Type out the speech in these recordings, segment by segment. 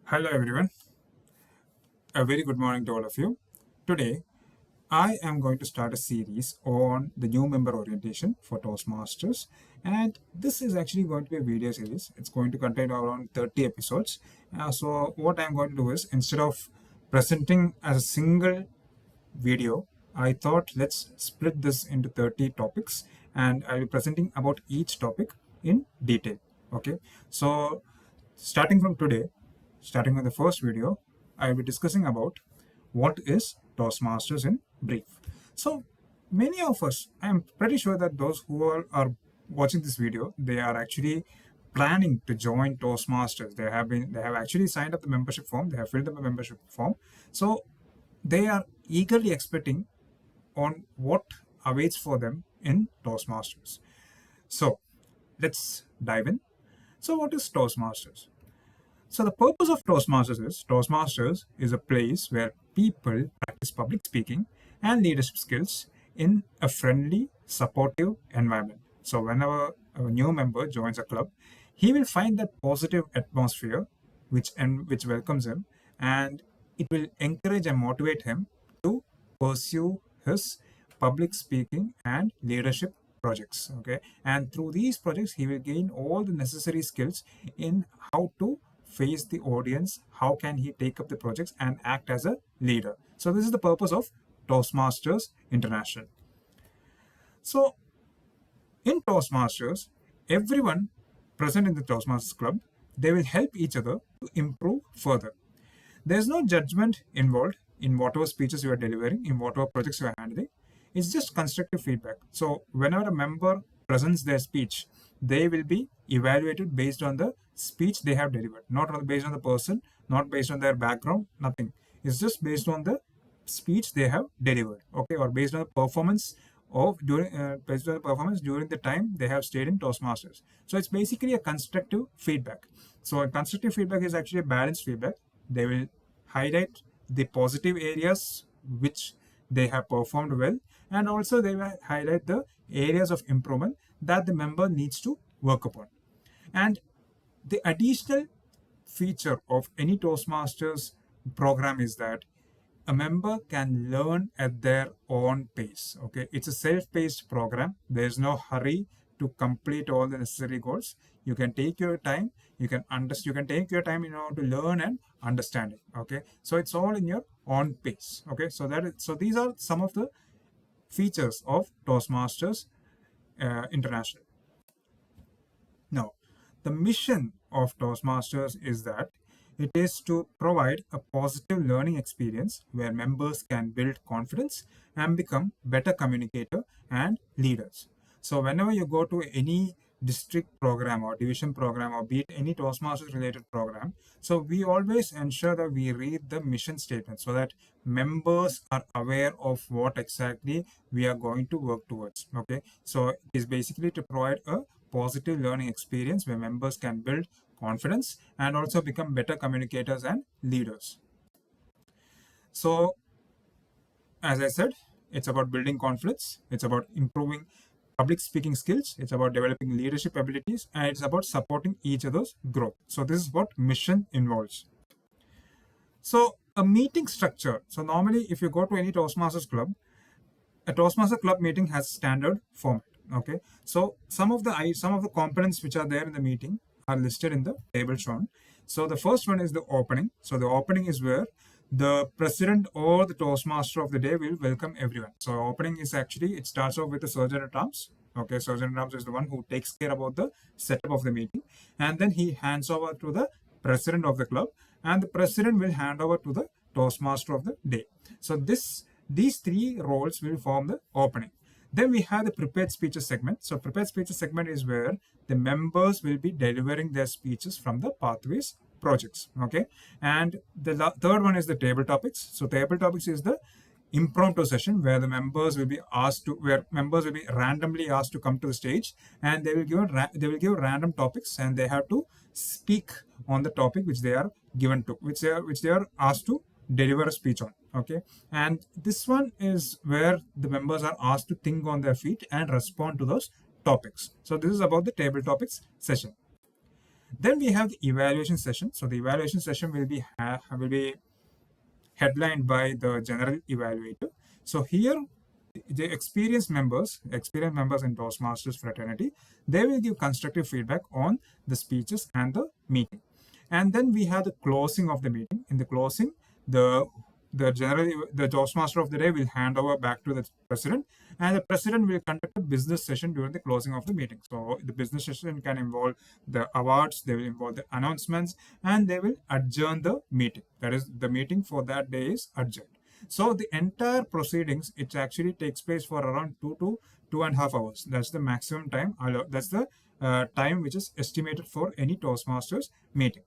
Hello everyone, a very good morning to all of you. Today, I am going to start a series on the new member orientation for Toastmasters, and this is actually going to be a video series. It's going to contain around 30 episodes. So, what I'm going to do is instead of presenting as a single video, I thought let's split this into 30 topics and I'll be presenting about each topic in detail. Okay, so starting from today, starting with the first video, I will be discussing about what is Toastmasters in brief. So many of us, I am pretty sure that those who are watching this video, they are actually planning to join Toastmasters. They have actually signed up the membership form, they have filled up the membership form. So they are eagerly expecting on what awaits for them in Toastmasters. So let's dive in. So what is Toastmasters? So the purpose of Toastmasters is a place where people practice public speaking and leadership skills in a friendly, supportive environment. So whenever a new member joins a club, he will find that positive atmosphere which welcomes him, and it will encourage and motivate him to pursue his public speaking and leadership projects. Okay, and through these projects he will gain all the necessary skills in how to face the audience, how can he take up the projects and act as a leader. So this is the purpose of Toastmasters International. So in Toastmasters, everyone present in the Toastmasters club, they will help each other to improve further. There's no judgment involved in whatever speeches you are delivering, in whatever projects you are handling. It's just constructive feedback. So whenever a member presents their speech, they will be evaluated based on the speech they have delivered, not based on the person, not based on their background, nothing. It's just based on the speech they have delivered, okay, or based on the performance based on the performance during the time they have stayed in Toastmasters. So it's basically a constructive feedback. So a constructive feedback is actually a balanced feedback. They will highlight the positive areas which they have performed well, and also they will highlight the areas of improvement that the member needs to work upon. And the additional feature of any Toastmasters program is that a member can learn at their own pace. Okay, it's a self-paced program. There's no hurry to complete all the necessary goals. You can take your time. You can take your time in order to learn and understand it. Okay, so it's all in your own pace. Okay, so these are some of the features of Toastmasters International. Now, the mission of Toastmasters is that it is to provide a positive learning experience where members can build confidence and become better communicator and leaders. So whenever you go to any district program or division program or be it any Toastmasters related program, so we always ensure that we read the mission statement so that members are aware of what exactly we are going to work towards. Okay, so it is basically to provide a positive learning experience where members can build confidence and also become better communicators and leaders. So, as I said, it's about building confidence, it's about improving public speaking skills, it's about developing leadership abilities, and it's about supporting each other's growth. So, this is what mission involves. So, a meeting structure. So, normally, if you go to any Toastmasters club, a Toastmaster club meeting has standard format. Okay, so some of the components which are there in the meeting are listed in the table shown. So the first one is the opening. So the opening is where the president or the Toastmaster of the day will welcome everyone. So opening is actually, it starts off with the Surgeon at Arms. Okay, Surgeon at Arms is the one who takes care about the setup of the meeting, and then he hands over to the president of the club, and the president will hand over to the Toastmaster of the day. So these three roles will form the opening. Then we have the prepared speeches segment. So prepared speeches segment is where the members will be delivering their speeches from the pathways projects. Okay, and the third one is the table topics. So table topics is the impromptu session where members will be randomly asked to come to the stage, and they will give random topics, and they have to speak on the topic which they are given to, which they are asked to deliver a speech on. Okay, and this one is where the members are asked to think on their feet and respond to those topics. So this is about the table topics session. Then we have the evaluation session. So the evaluation session will be headlined by the general evaluator. So here, the experienced members in Toastmasters fraternity, they will give constructive feedback on the speeches and the meeting. And then we have the closing of the meeting. In the closing, the Toastmaster of the day will hand over back to the president, and the president will conduct a business session during the closing of the meeting. So the business session can involve the awards, they will involve the announcements, and they will adjourn the meeting. That is, the meeting for that day is adjourned. So the entire proceedings, it actually takes place for around 2 to 2.5 hours. That's the maximum time. That's the time which is estimated for any Toastmasters meeting.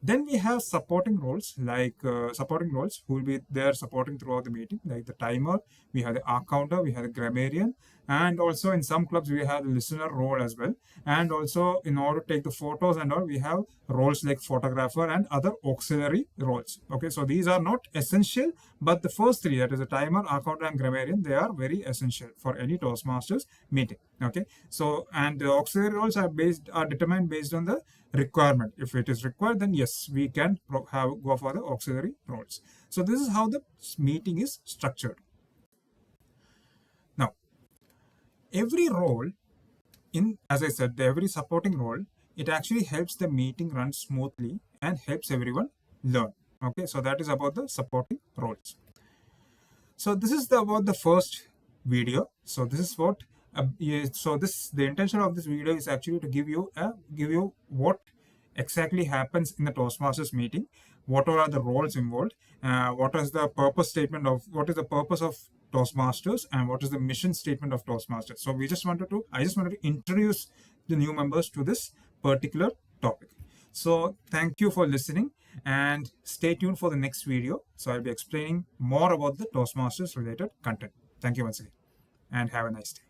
Then we have supporting roles, who will be there supporting throughout the meeting, like the timer, we have the counter, we have the grammarian, and also in some clubs we have the listener role as well. And also, in order to take the photos and all, we have roles like photographer and other auxiliary roles. Okay, so these are not essential, but the first three, that is the timer, counter, and grammarian, they are very essential for any Toastmasters meeting. Okay, so and the auxiliary roles are determined based on the requirement. If it is required, then yes, we can go for the auxiliary roles. So this is how the meeting is structured. Now, every role as I said, every supporting role, it actually helps the meeting run smoothly and helps everyone learn. Okay, so that is about the supporting roles. So this is about the first video. So this is what the intention of this video is actually to give you what exactly happens in the Toastmasters meeting, what are the roles involved, what is the purpose of Toastmasters, and what is the mission statement of Toastmasters. So I just wanted to introduce the new members to this particular topic. So thank you for listening, and stay tuned for the next video. So I'll be explaining more about the Toastmasters related content. Thank you once again, and have a nice day.